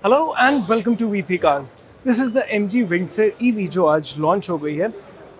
Hello and welcome to V3 Cars। This is the MG Windsor EV जो आज launch हो गई है।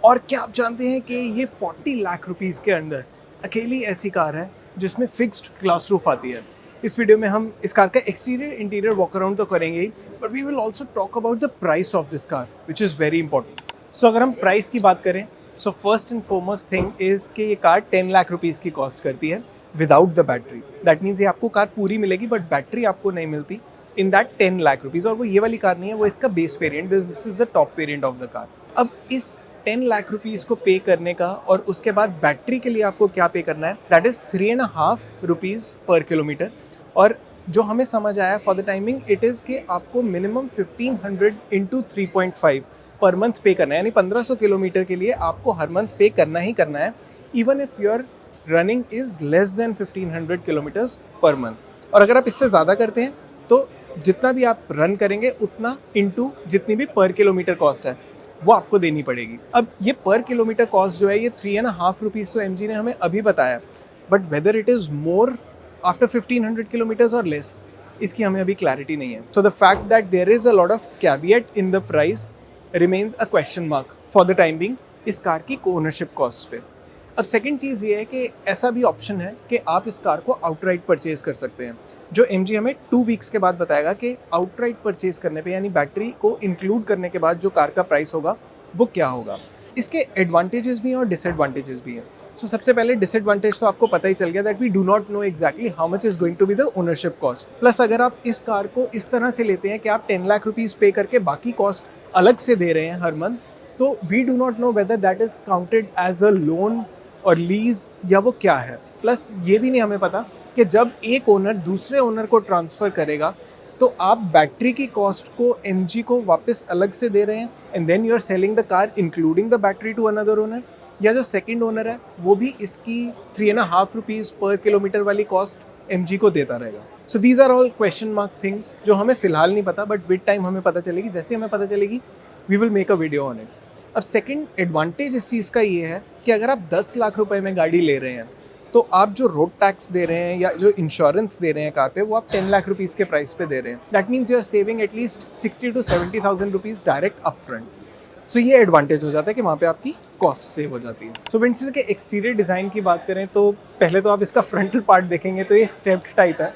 और क्या आप जानते हैं कि ये 40 लाख रुपीस के अंदर अकेली ऐसी कार है जिसमें फिक्स्ड ग्लास रूफ आती है। इस वीडियो में हम इस कार का एक्सटीरियर इंटीरियर वॉक अराउंड तो करेंगे ही, but we will also talk about the price of this car which is very important. So अगर हम प्राइस की बात करें, so first and foremost thing is कि ये कार 10 लाख रुपीज़ की कॉस्ट करती है without the battery. That means ये आपको कार पूरी मिलेगी बट बैटरी आपको नहीं मिलती इन दैट 10 लाख रुपीज़। और वो ये वाली कार नहीं है, वो इसका base variant, this is the top variant of the car. अब इस 10 लाख रुपीज़ को पे करने का और उसके बाद बैटरी के लिए आपको क्या पे करना है, दैट इज 3.5 रुपीज़ पर किलोमीटर। और जो हमें समझ आया for the timing it is कि आपको मिनिमम 1500 इंटू 3.5 पर मंथ पे करना है, यानी 1500 किलोमीटर के लिए आपको हर मंथ पे करना ही करना है, even if your running is less than 1500 kilometres per month. और अगर आप इससे ज़्यादा करते हैं तो जितना भी आप रन करेंगे उतना इनटू जितनी भी पर किलोमीटर कॉस्ट है वो आपको देनी पड़ेगी। अब ये पर किलोमीटर कॉस्ट जो है ये 3.5 रुपीज़ तो MG ने हमें अभी बताया, but whether it is more after 1500 kilometres और लेस, इसकी हमें अभी क्लैरिटी नहीं है। So the fact that there is a lot of caveat in the price remains a question mark for the time being इस कार की ownership cost पे। अब सेकंड चीज़ ये है कि ऐसा भी ऑप्शन है कि आप इस कार को आउटराइट परचेज कर सकते हैं, जो MG हमें 2 वीक्स के बाद बताएगा कि आउटराइट परचेज करने पे यानी बैटरी को इंक्लूड करने के बाद जो कार का प्राइस होगा वो क्या होगा। इसके एडवांटेजेस भी हैं और डिसएडवांटेजेस भी हैं। सो सबसे पहले डिसएडवांटेज तो आपको पता ही चल गया that we do not know exactly how much is going to be the ownership cost. Plus अगर आप इस कार को इस तरह से लेते हैं कि आप 10 लाख रुपीज़ पे करके बाकी कॉस्ट अलग से दे रहे हैं हर मंथ, तो we do not know whether that is counted as a loan और लीज या वो क्या है। प्लस ये भी नहीं हमें पता कि जब एक ओनर दूसरे ओनर को ट्रांसफ़र करेगा तो आप बैटरी की कॉस्ट को MG को वापस अलग से दे रहे हैं and then you are selling the car including the battery to another owner, या जो सेकंड ओनर है वो भी इसकी 3.5 रुपीज़ पर किलोमीटर वाली कॉस्ट MG को देता रहेगा। So these are all question mark things जो हमें फ़िलहाल नहीं पता, बट विद टाइम हमें पता चलेगी। जैसे हमें पता चलेगी we will make a video on it. अब सेकंड एडवांटेज इस चीज़ का ये है कि अगर आप 10 लाख रुपए में गाड़ी ले रहे हैं तो आप जो रोड टैक्स दे रहे हैं या जो इंश्योरेंस दे रहे हैं कार पे वो आप 10 लाख रुपीज़ के प्राइस पे दे रहे हैं। That means you are saving at least 60 to 70,000 rupees direct up front. So ये एडवांटेज हो जाता है कि वहाँ पे आपकी कॉस्ट सेव हो जाती है। सो विंडसर के एक्सटीरियर डिज़ाइन की बात करें तो पहले तो आप इसका फ्रंटल पार्ट देखेंगे तो ये स्टेप्ड टाइप है,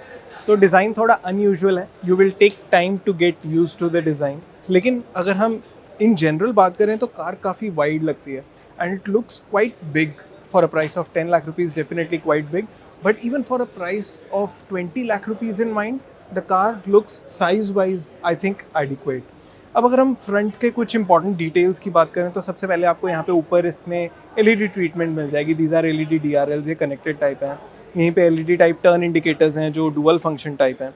तो डिज़ाइन थोड़ा अनयूजुअल है। You will take time to get used to the design. लेकिन अगर हम इन जनरल बात करें तो कार काफ़ी वाइड लगती है and it looks quite big for a price of 10 lakh rupees, definitely quite big, but even for a price of 20 lakh rupees in mind, the car looks size wise I think adequate. अब अगर हम front के कुछ important details की बात करें तो सबसे पहले आपको यहाँ पे ऊपर इसमें LED ट्रीटमेंट मिल जाएगी। दीज आर LED DRLs, ये कनेक्टेड टाइप हैं। यहीं पे LED टाइप टर्न इंडिकेटर्स हैं जो डुअल फंक्शन टाइप हैं।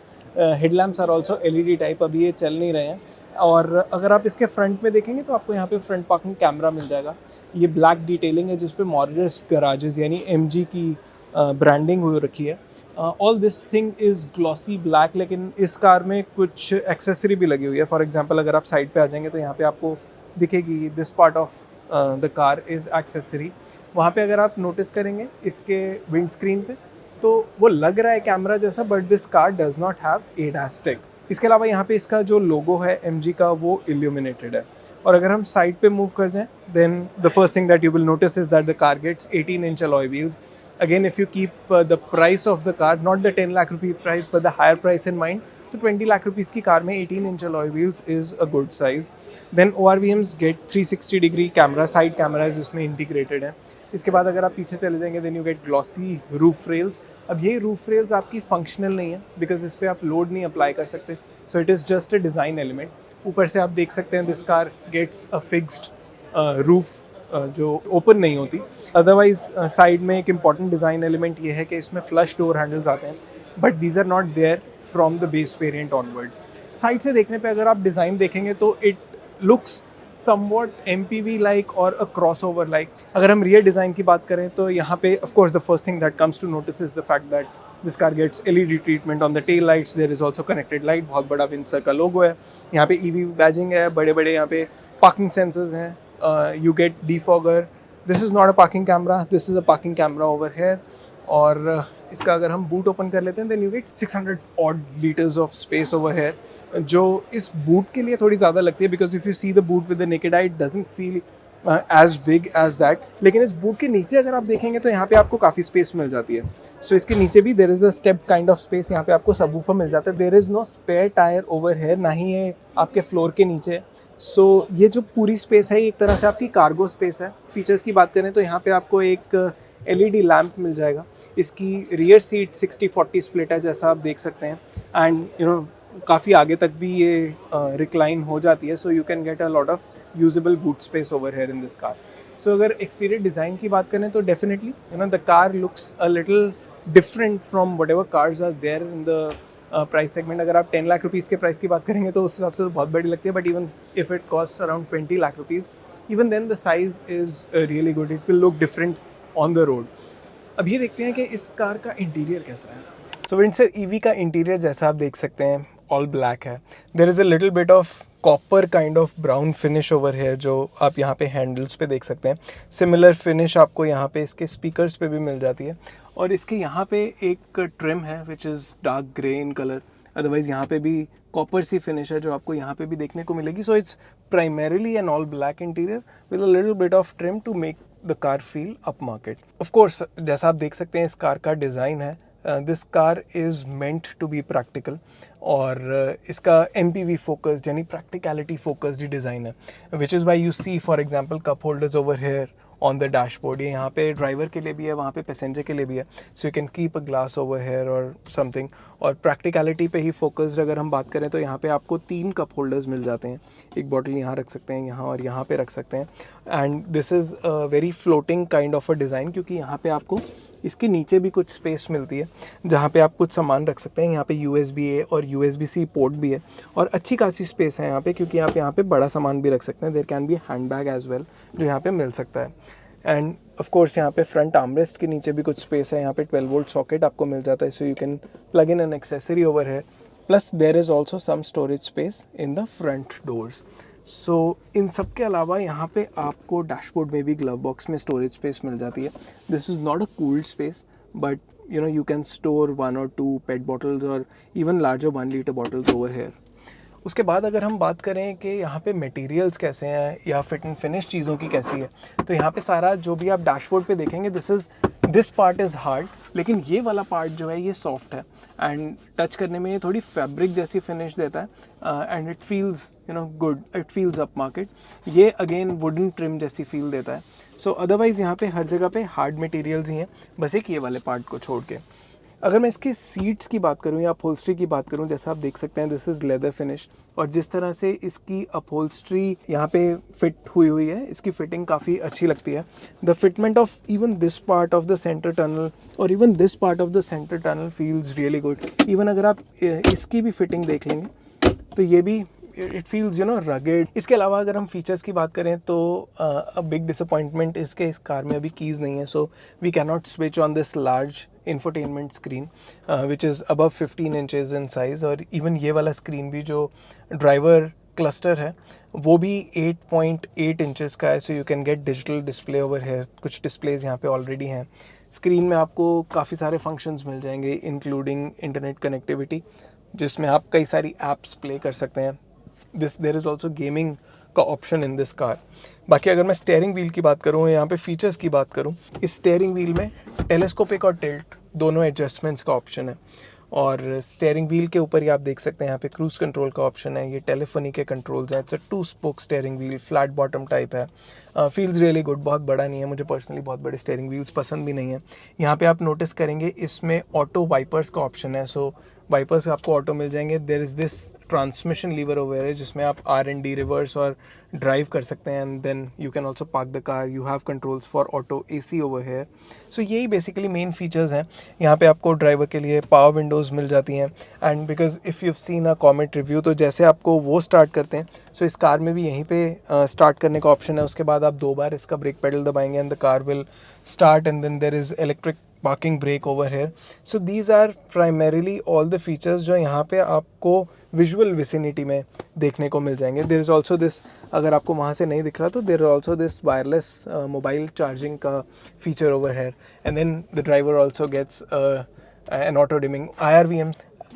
Headlamps are also LED type, अभी ये चल नहीं रहे हैं। और अगर आप इसके फ्रंट में देखेंगे तो आपको यहाँ पे फ्रंट पार्किंग कैमरा मिल जाएगा। ये ब्लैक डिटेलिंग है जिस पे मॉडर्स गराजेस यानी MG की ब्रांडिंग हो रखी है। All this thing is glossy black, लेकिन इस कार में कुछ एक्सेसरी भी लगी हुई है। फॉर एग्जांपल अगर आप साइड पे आ जाएंगे तो यहाँ पे आपको दिखेगी this part of the car is accessory. वहाँ पे अगर आप नोटिस करेंगे इसके विंड स्क्रीन पे तो वो लग रहा है कैमरा जैसा, but this car does not have ADAS take. इसके अलावा यहाँ पे इसका जो लोगो है MG का वो इल्यूमिनेटेड है। और अगर हम साइड पे मूव कर जाएं then the first thing that you will notice is that the car gets 18-inch alloy wheels. Again, if you keep the price of the car, not the 10 lakh rupee price but the higher price in mind, तो 20 lakh rupees की car में 18-inch alloy wheels is a good size. Then ORVMs get 360 degree camera, side cameras इसमें integrated हैं। इसके बाद अगर आप पीछे चले जाएंगे then you get glossy roof rails. अब ये रूफ रेल्स आपकी फंक्शनल नहीं है बिकॉज इस पर आप लोड नहीं अप्लाई कर सकते, so it is just a design element. ऊपर से आप देख सकते हैं this car gets a fixed roof जो ओपन नहीं होती। अदरवाइज साइड में एक इम्पॉर्टेंट डिज़ाइन एलिमेंट ये है कि इसमें फ्लश डोर हैंडल्स आते हैं, but these are not there from the base variant onwards. Side से देखने पे अगर आप डिज़ाइन देखेंगे तो it looks somewhat MPV like or a crossover like. अगर हम रियर डिज़ाइन की बात करें तो यहाँ पे of course the first thing that comes to notice is the fact that this car gets LED treatment on the tail lights. There is also connected light, बहुत बड़ा Windsor का लोगो है। यहाँ पे EV बैजिंग है, बड़े बड़े यहाँ पे पार्किंग सेंसर्स हैं। You get defogger. This is not a parking camera, this is a parking camera over here. और इसका अगर हम बूट ओपन कर लेते हैं then you get 600 odd liters of space over here. जो इस बूट के लिए थोड़ी ज़्यादा लगती है, because if you see the boot with the naked eye it doesn't feel as big as that. लेकिन इस बूट के नीचे अगर आप देखेंगे तो यहाँ पे आपको काफ़ी स्पेस मिल जाती है। सो इसके नीचे भी there is a step kind of space, यहाँ पे आपको सबवूफर मिल जाता है। There is no spare tyre over here, ना ही ये आपके फ्लोर के नीचे। सो ये जो पूरी स्पेस है ये एक तरह से आपकी कार्गो स्पेस है। फीचर्स की बात करें तो यहाँ पे आपको एक LED लैम्प मिल जाएगा। इसकी रियर सीट 60-40 स्प्लिट है जैसा आप देख सकते हैं, एंड यू नो काफ़ी आगे तक भी ये रिक्लाइन हो जाती है। So you can get a lot of usable boot space over here in this car. So अगर एक्सटीरियर डिज़ाइन की बात करें तो definitely you know the car looks a little different from whatever cars are there in the price segment. अगर आप 10 lakh rupees के price की बात करेंगे तो उस हिसाब से तो बहुत बड़ी लगती है, but even if it cost around 20 lakh rupees, even then the size is really good, it will look different on the road. अब ये देखते हैं कि इस कार का इंटीरियर कैसा है। सो विंडसर ईवी का इंटीरियर जैसा आप देख सकते हैं ऑल ब्लैक है। There is a little bit of copper kind of brown finish over है जो आप यहाँ पे हैंडल्स पे देख सकते हैं। सिमिलर फिनिश आपको यहाँ पे इसके स्पीकर्स पे भी मिल जाती है, और इसके यहाँ पे एक ट्रिम है which is dark grey in colour. Otherwise यहाँ पे भी कॉपर सी फिनिश है जो आपको यहाँ पे भी देखने को मिलेगी। So it's primarily an all black interior with a little bit of trim to make the car feel upmarket. Of course जैसा आप देख सकते हैं इस कार का डिज़ाइन है, this car is meant to be practical, और इसका MPV फोकस्ड यानी प्रैक्टिकलिटी फोकस्ड ही डिज़ाइन है, which is why you see for example cup holders over here on the dashboard. ये यहाँ पे ड्राइवर के लिए भी है, वहाँ पे पैसेंजर के लिए भी है। So you can keep a glass over here और समथिंग। और प्रैक्टिकलिटी पे ही फोकस्ड अगर हम बात करें तो यहाँ पे आपको 3 कप होल्डर्स मिल जाते हैं। एक बॉटल यहाँ रख सकते हैं, यहाँ और यहाँ पे रख सकते हैं। And this is a very floating kind of a design, क्योंकि यहाँ पे आपको इसके नीचे भी कुछ स्पेस मिलती है जहाँ पे आप कुछ सामान रख सकते हैं। यहाँ पे USB-A और USB-C पोर्ट भी है, और अच्छी खासी स्पेस है यहाँ पे, क्योंकि आप यहाँ पे बड़ा सामान भी रख सकते हैं। There can be handbag as well जो यहाँ पे मिल सकता है। एंड ऑफ कोर्स यहाँ पे फ्रंट आर्मरेस्ट के नीचे भी कुछ स्पेस है। यहाँ पे 12 वोल्ट सॉकेट आपको मिल जाता है, so you can plug in an accessory over है। Plus there is also some storage space in the front doors. So इन सब के अलावा यहाँ पे आपको डैशबोर्ड में भी ग्लव बॉक्स में स्टोरेज स्पेस मिल जाती है। This is not a cooled space, but you know you can store 1 or 2 pet bottles or even larger 1 liter bottles over here. उसके बाद अगर हम बात करें कि यहाँ पे मटेरियल्स कैसे हैं या फिट एंड फिनिश चीज़ों की कैसी है, तो यहाँ पे सारा जो भी आप डैशबोर्ड पे देखेंगे दिस पार्ट इज़ हार्ड, लेकिन ये वाला पार्ट जो है ये सॉफ्ट है, एंड टच करने में ये थोड़ी फैब्रिक जैसी फिनिश देता है, and it feels you know good, it feels up market. ये अगेन वुडन ट्रिम जैसी फील देता है। सो अदरवाइज़ यहाँ पे हर जगह पे हार्ड मटेरियल्स ही हैं, बस एक ये वाले पार्ट को छोड़ के। अगर मैं इसकी सीट्स की बात करूँ या अपहोल्स्ट्री की बात करूँ, जैसा आप देख सकते हैं दिस इज़ लेदर फिनिश, और जिस तरह से इसकी अपहोल्स्ट्री यहाँ पे फिट हुई है, इसकी फिटिंग काफ़ी अच्छी लगती है। The fitment of even this part of the centre tunnel और even this part of the centre tunnel feels really good. Even अगर आप इसकी भी फिटिंग देख लेंगे तो ये भी it feels you know rugged. इसके अलावा अगर हम फीचर्स की बात करें तो अ बिग डिसअपॉइंटमेंट इसके इस कार में अभी कीज़ नहीं है, so we can not switch on this large infotainment screen which is above 15 inches in size, और even ये वाला स्क्रीन भी जो ड्राइवर क्लस्टर है वो भी 8.8 इंचेस का है, so you can gate digital display over here. कुछ डिस्प्लेज यहाँ पे ऑलरेडी हैं। स्क्रीन में आपको काफ़ी सारे फंक्शंस मिल जाएंगे इंक्लूडिंग इंटरनेट कनेक्टिविटी, जिसमें आप कई सारी एप्स प्ले कर सकते हैं। देयर इज़ ऑल्सो गेमिंग का ऑप्शन इन दिस कार। बाकी अगर मैं स्टेयरिंग व्हील की बात करूँ, यहाँ पे फीचर्स की बात करूँ, इस स्टेयरिंग व्हील में टेलीस्कोपिक और टिल्ट दोनों एडजस्टमेंट्स का ऑप्शन है, और स्टेयरिंग व्हील के ऊपर ही आप देख सकते हैं यहाँ पे क्रूज़ कंट्रोल का ऑप्शन है। ये टेलीफोनी के कंट्रोल्स हैं। It's a 2 spoke steering wheel, flat bottom type है, फील्स रियली गुड। बहुत बड़ा नहीं है, मुझे पर्सनली बहुत बड़े स्टेयरिंग व्हील्स पसंद भी नहीं है। यहाँ पे आप नोटिस करेंगे इसमें ऑटो वाइपर्स का ऑप्शन है, सो वाइपर्स आपको ऑटो मिल जाएंगे। There is this transmission lever over है जिसमें आप R&D रिवर्स और ड्राइव कर सकते हैं, and then you can also park the car. You have controls for auto AC over here. So यही बेसिकली मेन फीचर्स हैं। यहाँ पे आपको ड्राइवर के लिए पावर विंडोज़ मिल जाती हैं, and because if you seen a comment review, तो जैसे आपको वो स्टार्ट करते हैं, सो इस कार में भी यहीं पे स्टार्ट करने का ऑप्शन है। उसके बाद आप 2 बार इसका ब्रेक पेडल दबाएंगे and the car will start, and then there is electric parking brake over here. So these are primarily all the features जो यहाँ पे आपको विजुअल विसिनिटी में देखने को मिल जाएंगे। देयर इज़ ऑल्सो दिस, अगर आपको वहाँ से नहीं दिख रहा तो there is also this wireless mobile charging का feature over here, and then the driver also gets an auto dimming IRVM.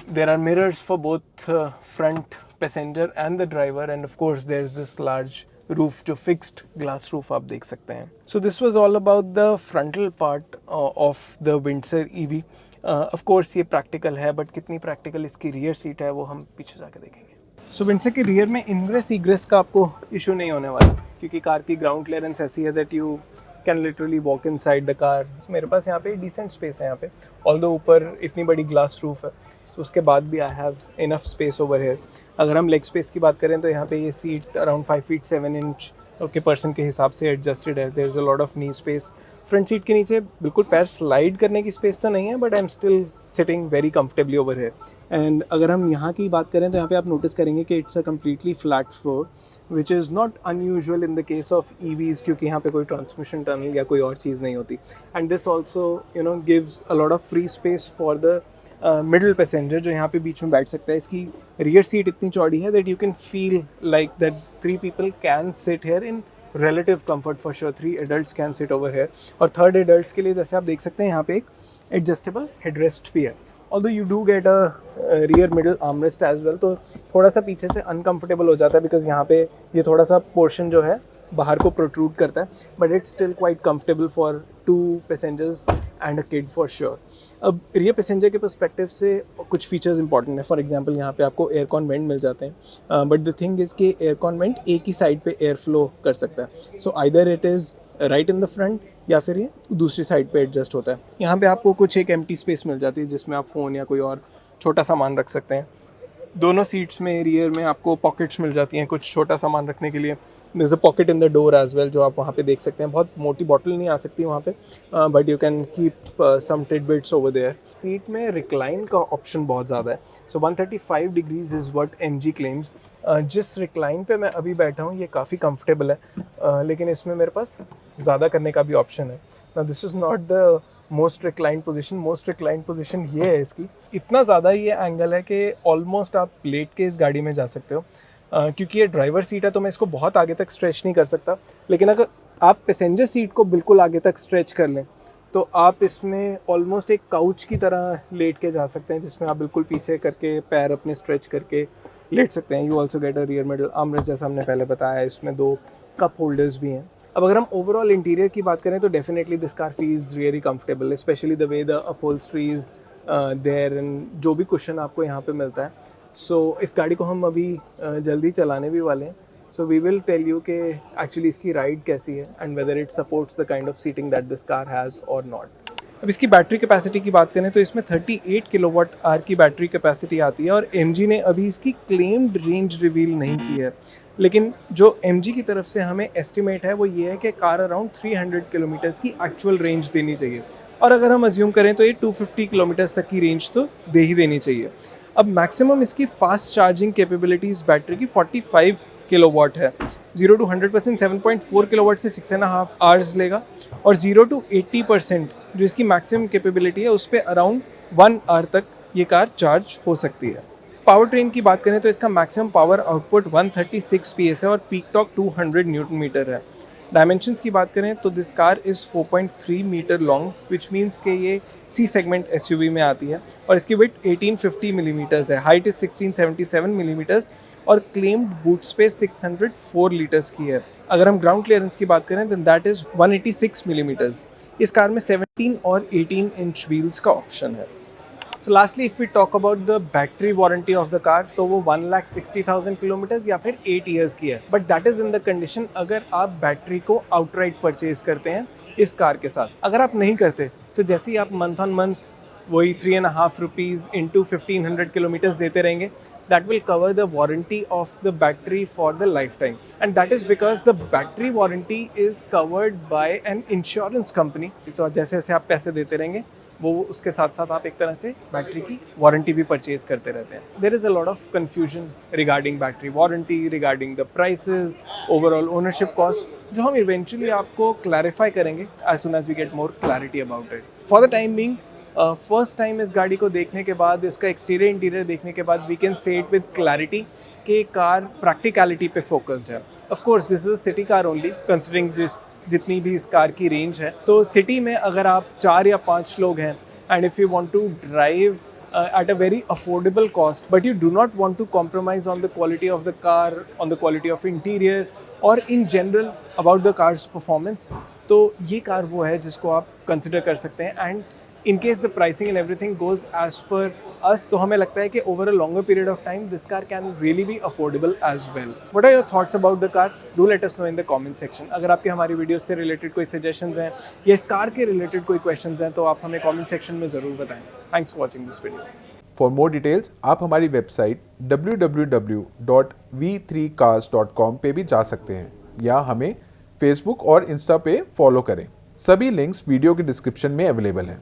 There are mirrors for both front passenger and the driver, and of course there is this large roof जो fixed glass roof आप देख सकते हैं. So this was all about the frontal part of the Windsor EV. Of course ये practical है, but कितनी practical इसकी rear seat है वो हम पीछे जाके देखेंगे. सो विंडसर के रियर में इनग्रेस इग्रेस का आपको इशू नहीं होने वाला, क्योंकि कार की ग्राउंड क्लियरेंस ऐसी है that you can literally walk in side the car. मेरे पास यहाँ पे डिसेंट स्पेस है यहाँ पे, ऑल्दो ऊपर इतनी बड़ी ग्लास रूफ है, तो उसके बाद भी I have enough space over hair. अगर हम लेग स्पेस की बात करें तो यहाँ पे ये सीट अराउंड 5 फीट 7 इंच के पर्सन के हिसाब से एडजस्टेड है. There is a lot of knee space. Front seat के नीचे बिल्कुल पैर स्लाइड करने की स्पेस तो नहीं है, but I am still sitting very comfortably over here. And अगर हम यहाँ की बात करें तो यहाँ पे आप नोटिस करेंगे कि it's a completely flat floor, which is not unusual in the case of EVs, क्योंकि यहाँ पे कोई ट्रांसमिशन टनल या कोई और चीज़ नहीं होती. And this also gives a lot of free space for the middle passenger जो यहाँ पे बीच में बैठ सकता है. इसकी रियर सीट इतनी चौड़ी है that you can feel like that 3 people can sit here in relative comfort for sure. 3 adults can sit over here. और थर्ड एडल्ट्स के लिए जैसे आप देख सकते हैं यहाँ पे एक एडजस्टेबल हेडरेस्ट भी है. although you do get a rear middle armrest as well, तो थोड़ा सा पीछे से अनकम्फर्टेबल हो जाता है, बिकॉज यहाँ पे ये थोड़ा सा पोर्शन जो है बाहर को प्रोट्रूड करता है, but it's still quite comfortable for 2 passengers and a kid for sure. अब रियर पैसेंजर के पर्सपेक्टिव से कुछ फीचर्स इंपॉर्टेंट है. फॉर एग्जांपल यहाँ पे आपको एयर कॉन वेंट मिल जाते हैं, बट द थिंग इज़ कि एयर कॉन वेंट एक ही साइड पे एयर फ्लो कर सकता है. So either it is right in the front या फिर ये दूसरी साइड पे एडजस्ट होता है. यहाँ पे आपको कुछ एक एम्प्टी स्पेस मिल जाती है जिसमें आप फ़ोन या कोई और छोटा सामान रख सकते हैं. दोनों सीट्स में रियर में आपको पॉकेट्स मिल जाती हैं कुछ छोटा सामान रखने के लिए. There is a pocket in the door as well जो आप वहाँ पे देख सकते हैं. बहुत मोटी बॉटल नहीं आ सकती वहाँ पे, but you can keep some tidbits over there. Seat में रिक्लाइन का ऑप्शन बहुत ज़्यादा है. So 135 degrees is what MG claims. जिस रिक्लाइन पे मैं अभी बैठा हूँ ये काफ़ी कंफर्टेबल है, लेकिन इसमें मेरे पास ज़्यादा करने का भी ऑप्शन है. Now this is not the most recline position. Most recline position ये है इसकी. इतना ज़्यादा ये एंगल है कि ऑलमोस्ट आप लेट के इस गाड़ी में जा सकते हो. क्योंकि ये ड्राइवर सीट है तो मैं इसको बहुत आगे तक स्ट्रेच नहीं कर सकता, लेकिन अगर आप पैसेंजर सीट को बिल्कुल आगे तक स्ट्रेच कर लें तो आप इसमें ऑलमोस्ट एक काउच की तरह लेट के जा सकते हैं, जिसमें आप बिल्कुल पीछे करके पैर अपने स्ट्रेच करके लेट सकते हैं. You also get a rear middle armrest जैसा हमने पहले बताया. इसमें 2 कप होल्डर्स भी हैं. अब अगर हम ओवरऑल इंटीरियर की बात करें तो definitely this car feels really comfortable, specially the way the upholstery is there and जो भी कुशन आपको यहाँ पे मिलता है. सो इस गाड़ी को हम अभी जल्दी चलाने भी वाले हैं. So we will tell you कि एक्चुअली इसकी राइड कैसी है and whether it supports the kind of seating that this car has और नॉट. अब इसकी बैटरी कैपेसिटी की बात करें तो इसमें 38 किलोवाट आवर की बैटरी कैपेसिटी आती है, और एमजी ने अभी इसकी क्लेम्ड रेंज रिवील नहीं की है. लेकिन जो एमजी की तरफ से हमें एस्टिमेट है वो ये है कि कार अराउंड 300 किलोमीटर्स की एक्चुअल रेंज देनी चाहिए, और अगर हम अज्यूम करें तो ये 250 किलोमीटर्स तक की रेंज तो दे ही देनी चाहिए. अब मैक्सिमम इसकी फास्ट चार्जिंग कैपेबिलिटीज़ बैटरी की 45 किलोवाट है. 0 to 100% 7.4 किलोवाट से 6.5 आवर्स लेगा, और 0 to 80% जो इसकी मैक्सिमम कैपेबिलिटी है उस पर अराउंड 1 आवर तक ये कार चार्ज हो सकती है. पावर ट्रेन की बात करें तो इसका मैक्सिमम पावर आउटपुट 136 PS है और पीक टॉर्क 200 न्यूटन मीटर है. डायमेंशंस की बात करें तो this car is 4.3 metre long, which means कि ये सी सेगमेंट एसयूवी में आती है, और इसकी विड्थ 1850 मिलीमीटर्स है. हाइट इज़ 1677 मिलीमीटर्स और क्लेम्ड बूट स्पेस 604 लीटर्स की है. अगर हम ग्राउंड क्लियरेंस की बात करें देन दैट इज़ 186 मिलीमीटर्स. इस कार में 17 और 18 इंच व्हील्स का ऑप्शन है. So lastly if we talk about the battery warranty of the car, तो वो 1,60,000 किलोमीटर्स या फिर 8 ईयर्स की है, but that is in the condition अगर आप बैटरी को आउटराइट परचेज करते हैं इस कार के साथ. अगर आप नहीं करते तो जैसे ही आप मंथ ऑन मंथ वही 3.5 रुपीज़ इंटू 1500 किलोमीटर्स देते रहेंगे, that will cover the warranty of the battery for the lifetime, and that is because the battery warranty is covered by an insurance company. तो जैसे जैसे आप पैसे देते रहेंगे वो उसके साथ साथ आप एक तरह से बैटरी की वारंटी भी परचेज करते रहते हैं. There is a lot of confusion regarding battery warranty, regarding the prices, overall ownership cost, जो हम इवेंचुअली आपको क्लैरिफाई करेंगे as soon as we get more clarity about it. For the time being first time इस गाड़ी को देखने के बाद, इसका एक्सटीरियर इंटीरियर देखने के बाद we can say it with clarity कि कार प्रैक्टिकलिटी पे फोकस्ड है. Of course this is a city car only, considering जितनी भी इस कार की रेंज है. तो सिटी में अगर आप 4 या 5 लोग हैं and if you want to drive at a very affordable cost, but you do not want to compromise on the quality of the car, on the quality of interior, or in general about the car's performance, तो ये car वो है जिसको आप consider कर सकते हैं. And in case the pricing and everything goes as per us, तो हमें लगता है कि over a longer period of time this car can really be affordable as well. What are your thoughts about the car? Do let us know in the comment section. अगर आपके हमारी videos से related कोई suggestions हैं या इस car के related कोई क्वेश्चंस हैं तो आप हमें कमेंट सेक्शन में ज़रूर बताएं. Thanks for watching this video. For more details आप हमारी वेबसाइट www.v3cars.com पे भी जा सकते हैं या हमें फेसबुक और इंस्टा पे फॉलो करें. सभी लिंक्स वीडियो के डिस्क्रिप्शन में अवेलेबल हैं.